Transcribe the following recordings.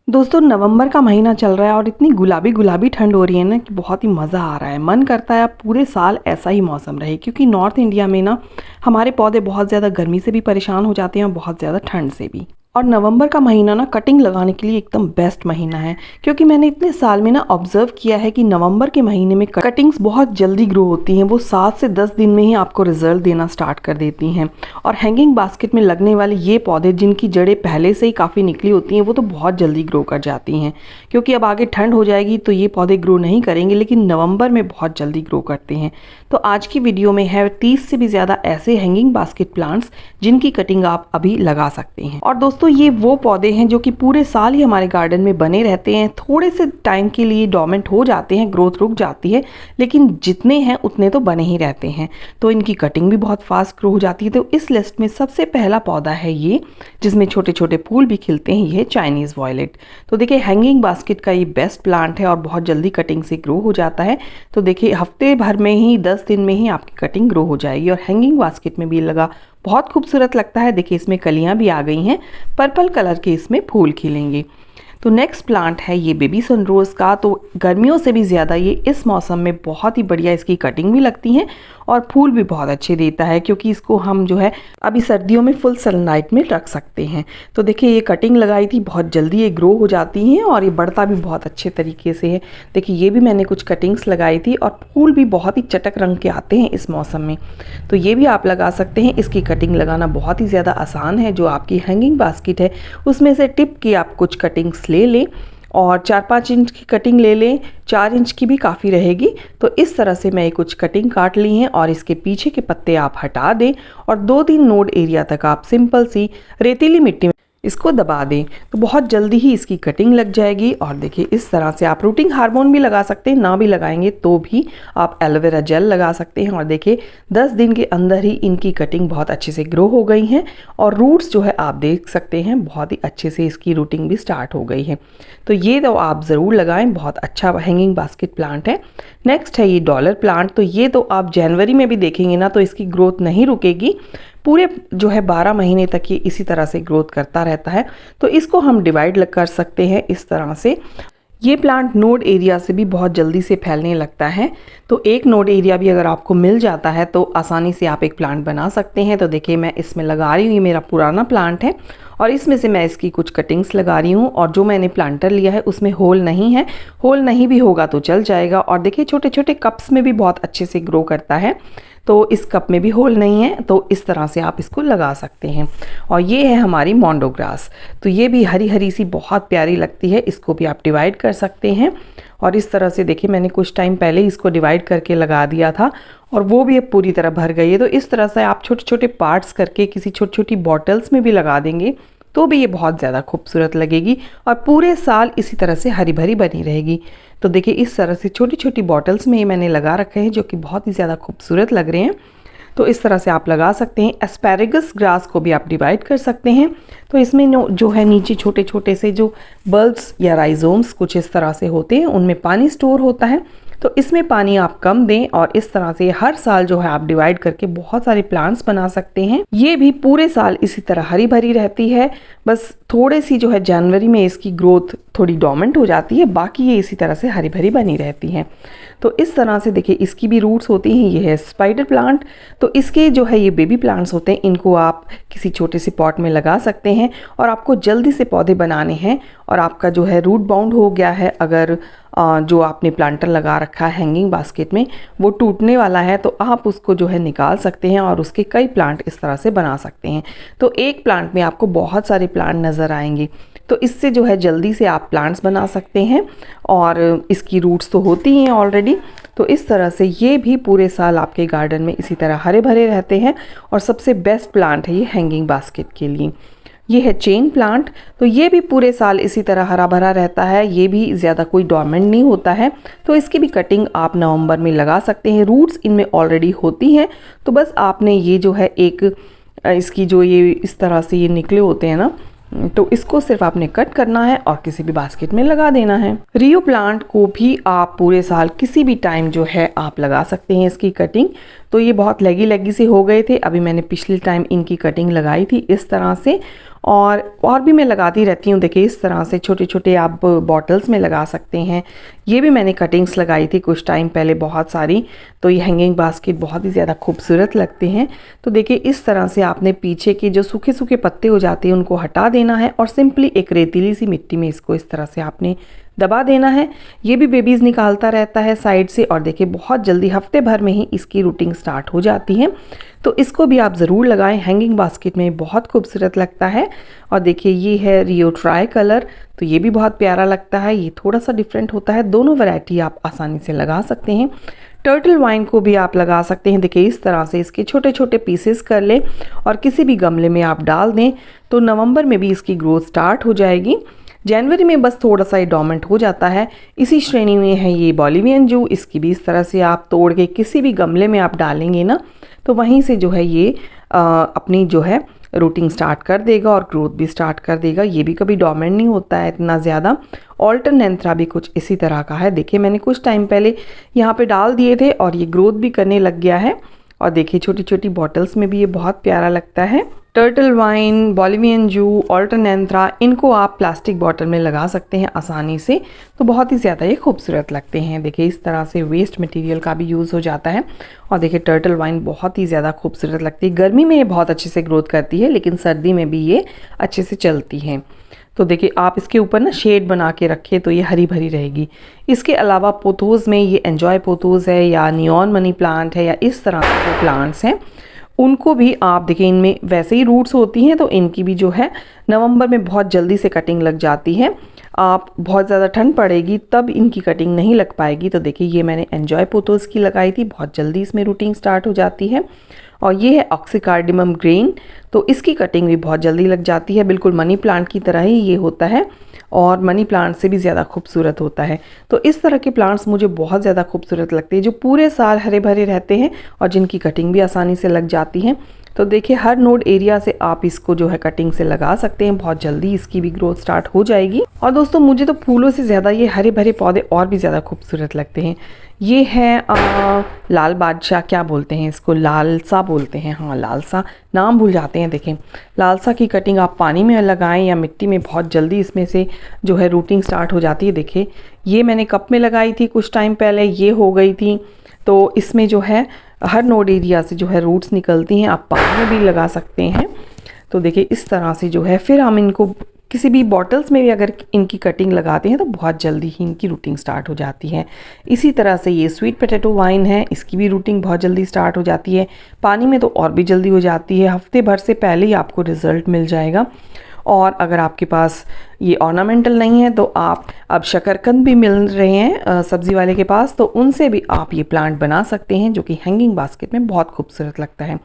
दोस्तों नवंबर का महीना चल रहा है और इतनी गुलाबी गुलाबी ठंड हो रही है ना कि बहुत ही मज़ा आ रहा है। मन करता है अब पूरे साल ऐसा ही मौसम रहे, क्योंकि नॉर्थ इंडिया में ना हमारे पौधे बहुत ज़्यादा गर्मी से भी परेशान हो जाते हैं और बहुत ज़्यादा ठंड से भी। और नवंबर का महीना ना कटिंग लगाने के लिए एकदम बेस्ट महीना है, क्योंकि मैंने इतने साल में ना ऑब्जर्व किया है कि नवंबर के महीने में कटिंग्स बहुत जल्दी ग्रो होती हैं। वो 7 से 10 दिन में ही आपको रिजल्ट देना स्टार्ट कर देती हैं। और हैंगिंग बास्केट में लगने वाले ये पौधे जिनकी जड़ें पहले से ही काफ़ी निकली होती हैं वो तो बहुत जल्दी ग्रो कर जाती हैं, क्योंकि अब आगे ठंड हो जाएगी तो ये पौधे ग्रो नहीं करेंगे, लेकिन नवंबर में बहुत जल्दी ग्रो करते हैं। तो आज की वीडियो में है 30 से भी ज़्यादा ऐसे हैंगिंग बास्केट प्लांट्स जिनकी कटिंग आप अभी लगा सकते हैं। और दोस्तों ये वो पौधे हैं जो कि पूरे साल ही हमारे गार्डन में बने रहते हैं। थोड़े से टाइम के लिए डोर्मेंट हो जाते हैं, ग्रोथ रुक जाती है, लेकिन जितने हैं उतने तो बने ही रहते हैं। तो इनकी कटिंग भी बहुत फास्ट ग्रो हो जाती है। तो इस लिस्ट में सबसे पहला पौधा है ये, जिसमें छोटे छोटे फूल भी खिलते हैं। ये है चाइनीज़ वॉयलेट। तो देखिए हैंगिंग बास्केट का ये बेस्ट प्लांट है और बहुत जल्दी कटिंग से ग्रो हो जाता है। तो देखिए हफ्ते भर में ही 10 दिन में ही आपकी कटिंग ग्रो हो जाएगी। और हैंगिंग बास्केट में भी लगा बहुत खूबसूरत लगता है। देखिए इसमें कलियां भी आ गई हैं, पर्पल कलर के इसमें फूल खिलेंगे। तो नेक्स्ट प्लांट है ये बेबी सनरोज का। तो गर्मियों से भी ज़्यादा ये इस मौसम में बहुत ही बढ़िया इसकी कटिंग भी लगती है और फूल भी बहुत अच्छे देता है, क्योंकि इसको हम जो है अभी सर्दियों में फुल सनलाइट में रख सकते हैं। तो देखिए ये कटिंग लगाई थी, बहुत जल्दी ये ग्रो हो जाती हैं और ये बढ़ता भी बहुत अच्छे तरीके से है। देखिए ये भी मैंने कुछ कटिंग्स लगाई थी और फूल भी बहुत ही चटक रंग के आते हैं इस मौसम में। तो ये भी आप लगा सकते हैं। इसकी कटिंग लगाना बहुत ही ज़्यादा आसान है। जो आपकी हैंगिंग बास्केट है उसमें से टिप की आप कुछ कटिंग्स ले लें और 4-5 इंच की कटिंग ले लें, 4 इंच की भी काफ़ी रहेगी। तो इस तरह से मैं कुछ कटिंग काट ली हैं और इसके पीछे के पत्ते आप हटा दें और 2-3 नोड एरिया तक आप सिंपल सी रेतीली मिट्टी में इसको दबा दें, तो बहुत जल्दी ही इसकी कटिंग लग जाएगी। और देखिए इस तरह से आप रूटिंग हार्मोन भी लगा सकते हैं, ना भी लगाएंगे तो भी आप एलोवेरा जेल लगा सकते हैं। और देखिए 10 दिन के अंदर ही इनकी कटिंग बहुत अच्छे से ग्रो हो गई हैं और रूट्स जो है आप देख सकते हैं बहुत ही अच्छे से इसकी रूटिंग भी स्टार्ट हो गई है। तो ये तो आप ज़रूर लगाएं, बहुत अच्छा हैंगिंग बास्केट प्लांट है। नेक्स्ट है ये डॉलर प्लांट। तो ये तो आप जनवरी में भी देखेंगे ना तो इसकी ग्रोथ नहीं रुकेगी, पूरे जो है 12 महीने तक ये इसी तरह से ग्रोथ करता रहता है। तो इसको हम डिवाइड कर सकते हैं इस तरह से। ये प्लांट नोड एरिया से भी बहुत जल्दी से फैलने लगता है। तो एक नोड एरिया भी अगर आपको मिल जाता है तो आसानी से आप एक प्लांट बना सकते हैं। तो देखिए मैं इसमें लगा रही हूँ, ये मेरा पुराना प्लांट है और इसमें से मैं इसकी कुछ कटिंग्स लगा रही हूँ। और जो मैंने प्लांटर लिया है उसमें होल नहीं है, होल नहीं भी होगा तो चल जाएगा। और देखिए छोटे छोटे कप्स में भी बहुत अच्छे से ग्रो करता है। तो इस कप में भी होल नहीं है, तो इस तरह से आप इसको लगा सकते हैं। और ये है हमारी मोंडो ग्रास। तो ये भी हरी हरी सी बहुत प्यारी लगती है, इसको भी आप डिवाइड कर सकते हैं। और इस तरह से देखिए मैंने कुछ टाइम पहले इसको डिवाइड करके लगा दिया था और वो भी अब पूरी तरह भर गई है। तो इस तरह से आप छोटे छोटे पार्ट्स करके किसी छोटी छोटी बॉटल्स में भी लगा देंगे तो भी ये बहुत ज़्यादा खूबसूरत लगेगी और पूरे साल इसी तरह से हरी भरी बनी रहेगी। तो देखिए इस तरह से छोटी छोटी बॉटल्स में ये मैंने लगा रखे हैं जो कि बहुत ही ज़्यादा खूबसूरत लग रहे हैं। तो इस तरह से आप लगा सकते हैं। एस्पैरेगस ग्रास को भी आप डिवाइड कर सकते हैं। तो इसमें जो है नीचे छोटे छोटे से जो बल्ब्स या राइजोम्स कुछ इस तरह से होते हैं, उनमें पानी स्टोर होता है। तो इसमें पानी आप कम दें और इस तरह से हर साल जो है आप डिवाइड करके बहुत सारे प्लांट्स बना सकते हैं। ये भी पूरे साल इसी तरह हरी भरी रहती है। बस थोड़ी सी जो है जनवरी में इसकी ग्रोथ थोड़ी डोमेंट हो जाती है, बाकी ये इसी तरह से हरी भरी बनी रहती हैं। तो इस तरह से देखिए इसकी भी रूट्स होती हैं। ये है स्पाइडर प्लांट। तो इसके जो है ये बेबी प्लांट्स होते हैं, इनको आप किसी छोटे से पॉट में लगा सकते हैं। और आपको जल्दी से पौधे बनाने हैं और आपका जो है रूट बाउंड हो गया है, अगर जो आपने प्लांटर लगा रखा है हैंगिंग बास्केट में वो टूटने वाला है, तो आप उसको जो है निकाल सकते हैं और उसके कई प्लांट इस तरह से बना सकते हैं। तो एक प्लांट में आपको बहुत सारे प्लांट नज़र आएंगे। तो इससे जो है जल्दी से आप प्लांट्स बना सकते हैं और इसकी रूट्स तो होती हैं ऑलरेडी। तो इस तरह से ये भी पूरे साल आपके गार्डन में इसी तरह हरे भरे रहते हैं और सबसे बेस्ट प्लांट है ये हैंगिंग बास्केट के लिए। ये है चेन प्लांट। तो ये भी पूरे साल इसी तरह हरा भरा रहता है, ये भी ज़्यादा कोई डोर्मेंट नहीं होता है। तो इसकी भी कटिंग आप नवंबर में लगा सकते हैं। रूट्स इनमें ऑलरेडी होती हैं, तो बस आपने ये जो है एक इसकी जो ये इस तरह से ये निकले होते हैं ना, तो इसको सिर्फ आपने कट करना है और किसी भी बास्केट में लगा देना है। रियो प्लांट को भी आप पूरे साल किसी भी टाइम जो है आप लगा सकते हैं इसकी कटिंग। तो ये बहुत लगी लगी से हो गए थे, अभी मैंने पिछले टाइम इनकी कटिंग लगाई थी इस तरह से और भी मैं लगाती रहती हूँ। देखिए इस तरह से छोटे छोटे आप बॉटल्स में लगा सकते हैं। ये भी मैंने कटिंग्स लगाई थी कुछ टाइम पहले बहुत सारी, तो ये हैंगिंग बास्केट बहुत ही ज़्यादा खूबसूरत लगते हैं। तो देखिए इस तरह से आपने पीछे के जो सूखे सूखे पत्ते हो जाते हैं उनको हटा देना है और सिंपली एक रेतीली सी मिट्टी में इसको इस तरह से आपने दबा देना है। ये भी बेबीज़ निकालता रहता है साइड से और देखिए बहुत जल्दी हफ्ते भर में ही इसकी रूटिंग स्टार्ट हो जाती है। तो इसको भी आप ज़रूर लगाएं, हैंगिंग बास्केट में बहुत खूबसूरत लगता है। और देखिए ये है रियो ट्राई कलर, तो ये भी बहुत प्यारा लगता है। ये थोड़ा सा डिफरेंट होता है, दोनों वैरायटी आप आसानी से लगा सकते हैं। टर्टल वाइन को भी आप लगा सकते हैं। देखिए इस तरह से इसके छोटे छोटे पीसेस कर लें और किसी भी गमले में आप डाल दें तो नवंबर में भी इसकी ग्रोथ स्टार्ट हो जाएगी। जनवरी में बस थोड़ा सा ये डोमेंट हो जाता है। इसी श्रेणी में है ये बोलिवियन जू, इसकी भी इस तरह से आप तोड़ के किसी भी गमले में आप डालेंगे ना तो वहीं से जो है ये अपनी जो है रूटिंग स्टार्ट कर देगा और ग्रोथ भी स्टार्ट कर देगा। ये भी कभी डोमेंट नहीं होता है इतना ज़्यादा। ऑल्टरनेंथ्रा भी कुछ इसी तरह का है। देखिए मैंने कुछ टाइम पहले यहाँ पे डाल दिए थे और ये ग्रोथ भी करने लग गया है। और देखिए छोटी छोटी बॉटल्स में भी ये बहुत प्यारा लगता है। टर्टल वाइन, बोलिवियन जू, ऑल्टरनेंथ्रा, इनको आप प्लास्टिक बॉटल में लगा सकते हैं आसानी से, तो बहुत ही ज़्यादा ये खूबसूरत लगते हैं। देखिए इस तरह से वेस्ट मटेरियल का भी यूज़ हो जाता है। और देखिए टर्टल वाइन बहुत ही ज़्यादा खूबसूरत लगती है। गर्मी में ये बहुत अच्छे से ग्रोथ करती है लेकिन सर्दी में भी ये अच्छे से चलती है। तो देखिए आप इसके ऊपर ना शेड बना के रखें तो ये हरी भरी रहेगी। इसके अलावा पोथोज़ में ये एन्जॉय पोथोज़ है या नियॉन मनी प्लांट है या इस तरह के जो प्लांट्स हैं उनको भी आप देखिए, इनमें वैसे ही रूट्स होती हैं तो इनकी भी जो है नवंबर में बहुत जल्दी से कटिंग लग जाती है। आप बहुत ज़्यादा ठंड पड़ेगी तब इनकी कटिंग नहीं लग पाएगी। तो देखिए ये मैंने एन्जॉय पोथोज़ की लगाई थी, बहुत जल्दी इसमें रूटिंग स्टार्ट हो जाती है। और ये है ऑक्सीकार्डियम ग्रीन, तो इसकी कटिंग भी बहुत जल्दी लग जाती है। बिल्कुल मनी प्लांट की तरह ही ये होता है और मनी प्लांट से भी ज़्यादा खूबसूरत होता है। तो इस तरह के प्लांट्स मुझे बहुत ज़्यादा खूबसूरत लगते हैं जो पूरे साल हरे भरे रहते हैं और जिनकी कटिंग भी आसानी से लग जाती है। तो देखिए हर नोड एरिया से आप इसको जो है कटिंग से लगा सकते हैं, बहुत जल्दी इसकी भी ग्रोथ स्टार्ट हो जाएगी। और दोस्तों मुझे तो फूलों से ज़्यादा ये हरे भरे पौधे और भी ज़्यादा खूबसूरत लगते हैं। ये है लाल बादशाह, क्या बोलते हैं इसको, लालसा बोलते हैं, हाँ लालसा, नाम भूल जाते हैं। देखें लालसा की कटिंग आप पानी में लगाएं या मिट्टी में, बहुत जल्दी इसमें से जो है रूटिंग स्टार्ट हो जाती है। देखिए ये मैंने कप में लगाई थी कुछ टाइम पहले, ये हो गई थी। तो इसमें जो है हर नोड एरिया से जो है रूट्स निकलती हैं, आप पानी में भी लगा सकते हैं। तो देखिए इस तरह से जो है फिर हम इनको किसी भी बॉटल्स में भी अगर इनकी कटिंग लगाते हैं तो बहुत जल्दी ही इनकी रूटिंग स्टार्ट हो जाती है। इसी तरह से ये स्वीट पोटैटो वाइन है, इसकी भी रूटिंग बहुत जल्दी स्टार्ट हो जाती है। पानी में तो और भी जल्दी हो जाती है, हफ्ते भर से पहले ही आपको रिजल्ट मिल जाएगा। और अगर आपके पास ये ऑर्नामेंटल नहीं है तो आप अब शकरकंद भी मिल रहे हैं सब्ज़ी वाले के पास, तो उनसे भी आप ये प्लांट बना सकते हैं जो कि हैंगिंग बास्केट में बहुत खूबसूरत लगता है।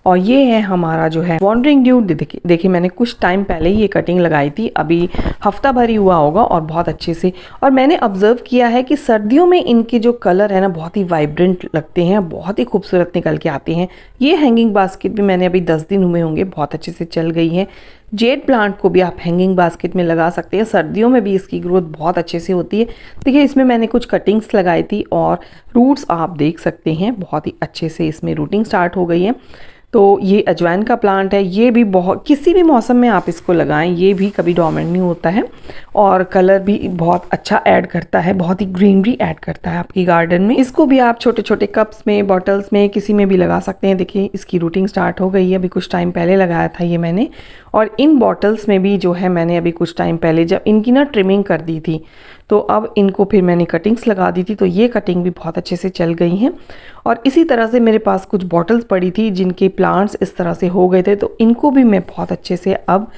और ये है हमारा जो है वॉन्डरिंग ड्यूड। देखिए मैंने कुछ टाइम पहले ही ये कटिंग लगाई थी, अभी हफ्ता भर ही हुआ होगा और बहुत अच्छे से। और मैंने ऑब्ज़र्व किया है कि सर्दियों में इनके जो कलर है ना बहुत ही वाइब्रेंट लगते हैं, बहुत ही खूबसूरत निकल के आते हैं। ये हैंगिंग बास्केट भी मैंने अभी 10 दिन हुए होंगे, बहुत अच्छे से चल गई है। जेड प्लांट को भी आप हैंगिंग बास्केट में लगा सकते हैं, सर्दियों में भी इसकी ग्रोथ बहुत अच्छे से होती है। देखिए इसमें मैंने कुछ कटिंग्स लगाई थी और रूट्स आप देख सकते हैं बहुत ही अच्छे से इसमें रूटिंग स्टार्ट हो गई है। तो ये अजवाइन का प्लांट है, ये भी बहुत किसी भी मौसम में आप इसको लगाएं, ये भी कभी डोमेंट नहीं होता है और कलर भी बहुत अच्छा ऐड करता है, बहुत ही ग्रीनरी ऐड करता है आपकी गार्डन में। इसको भी आप छोटे छोटे कप्स में, बॉटल्स में, किसी में भी लगा सकते हैं। देखिए इसकी रूटिंग स्टार्ट हो गई है, अभी कुछ टाइम पहले लगाया था ये मैंने। और इन बॉटल्स में भी जो है मैंने अभी कुछ टाइम पहले जब इनकी ना ट्रिमिंग कर दी थी तो अब इनको फिर मैंने कटिंग्स लगा दी थी, तो ये कटिंग भी बहुत अच्छे से चल गई हैं। और इसी तरह से मेरे पास कुछ बॉटल्स पड़ी थी जिनके प्लांट्स इस तरह से हो गए थे, तो इनको भी मैं बहुत अच्छे से अब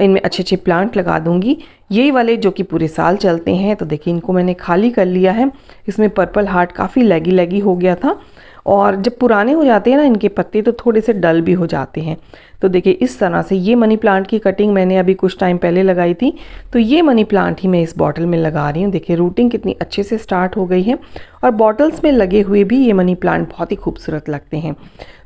इनमें अच्छे अच्छे प्लांट लगा दूंगी। यही वाले जो कि पूरे साल चलते हैं। तो देखिए इनको मैंने खाली कर लिया है। इसमें पर्पल हार्ट काफ़ी लैगी लैगी हो गया था और जब पुराने हो जाते हैं ना इनके पत्ते तो थोड़े से डल भी हो जाते हैं। तो देखिए इस तरह से ये मनी प्लांट की कटिंग मैंने अभी कुछ टाइम पहले लगाई थी, तो ये मनी प्लांट ही मैं इस बॉटल में लगा रही हूँ। देखिए रूटिंग कितनी अच्छे से स्टार्ट हो गई है और बॉटल्स में लगे हुए भी ये मनी प्लांट बहुत ही खूबसूरत लगते हैं।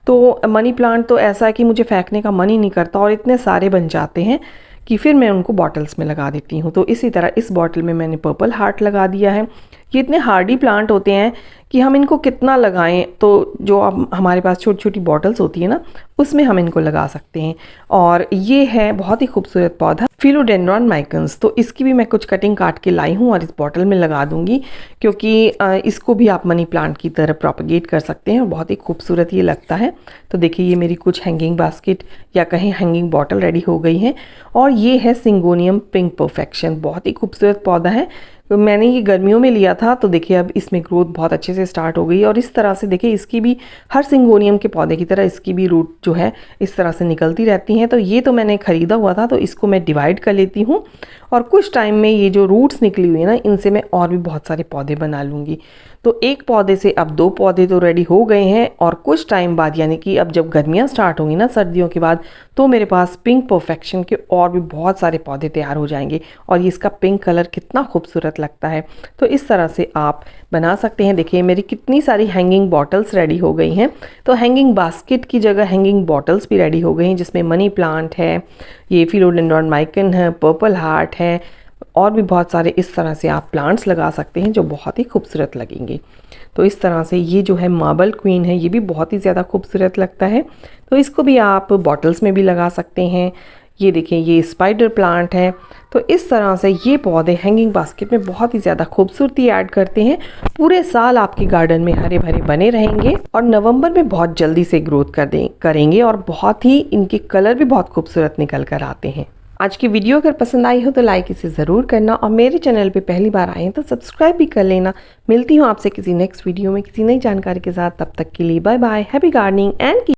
तो मनी प्लांट तो ऐसा है कि मुझे फेंकने का मन ही नहीं करता और इतने सारे बन जाते हैं कि फिर मैं उनको बॉटल्स में लगा देती हूँ। तो इसी तरह इस बॉटल में मैंने पर्पल हार्ट लगा दिया है। ये इतने हार्डी प्लांट होते हैं कि हम इनको कितना लगाएं, तो जो अब हमारे पास छोटी छोटी बॉटल्स होती है ना, उसमें हम इनको लगा सकते हैं। और ये है बहुत ही खूबसूरत पौधा फिलोडेंड्रॉन माइकन्स। तो इसकी भी मैं कुछ कटिंग काट के लाई हूँ और इस बॉटल में लगा दूंगी, क्योंकि इसको भी आप मनी प्लांट की तरह प्रोपगेट कर सकते हैं और बहुत ही खूबसूरत ये लगता है। तो देखिए ये मेरी कुछ हैंगिंग बास्केट या कहीं हैंगिंग बॉटल रेडी हो गई है। और ये है सिंगोनियम पिंक परफेक्शन, बहुत ही खूबसूरत पौधा है। तो मैंने ये गर्मियों में लिया था, तो देखिए अब इसमें ग्रोथ बहुत अच्छे से स्टार्ट हो गई। और इस तरह से देखिए इसकी भी, हर सिंगोनियम के पौधे की तरह इसकी भी रूट जो है इस तरह से निकलती रहती हैं। तो ये तो मैंने ख़रीदा हुआ था, तो इसको मैं डिवाइड कर लेती हूँ और कुछ टाइम में ये जो रूट्स निकली हुई है ना, इनसे मैं और भी बहुत सारे पौधे बना लूँगी। तो एक पौधे से अब 2 पौधे तो रेडी हो गए हैं और कुछ टाइम बाद, यानी कि अब जब गर्मियाँ स्टार्ट होंगी ना, सर्दियों के बाद, तो मेरे पास पिंक परफेक्शन के और भी बहुत सारे पौधे तैयार हो जाएंगे। और ये इसका पिंक कलर कितना खूबसूरत लगता है। तो इस तरह से आप बना सकते हैं। देखिए मेरी कितनी सारी हैंगिंग बॉटल्स रेडी हो गई हैं। तो हैंगिंग बास्केट की जगह हैंगिंग बॉटल्स भी रेडी हो गई हैं, जिसमें मनी प्लांट है, ये फिलोडेंड्रॉन माइकन है, पर्पल हार्ट है, और भी बहुत सारे इस तरह से आप प्लांट्स लगा सकते हैं जो बहुत ही खूबसूरत लगेंगे। तो इस तरह से ये जो है मार्बल क्वीन है, ये भी बहुत ही ज़्यादा खूबसूरत लगता है। तो इसको भी आप बॉटल्स में भी लगा सकते हैं। ये देखिए ये स्पाइडर प्लांट है। तो इस तरह से ये पौधे हैंगिंग बास्केट में बहुत ही ज़्यादा खूबसूरती ऐड करते हैं। पूरे साल आपके गार्डन में हरे भरे बने रहेंगे और नवंबर में बहुत जल्दी से ग्रोथ करेंगे और बहुत ही इनके कलर भी बहुत खूबसूरत निकल कर आते हैं। आज की वीडियो अगर पसंद आई हो तो लाइक इसे ज़रूर करना और मेरे चैनल पे पहली बार आए हैं तो सब्सक्राइब भी कर लेना। मिलती हूँ आपसे किसी नेक्स्ट वीडियो में किसी नई जानकारी के साथ। तब तक के लिए bye bye, happy gardening and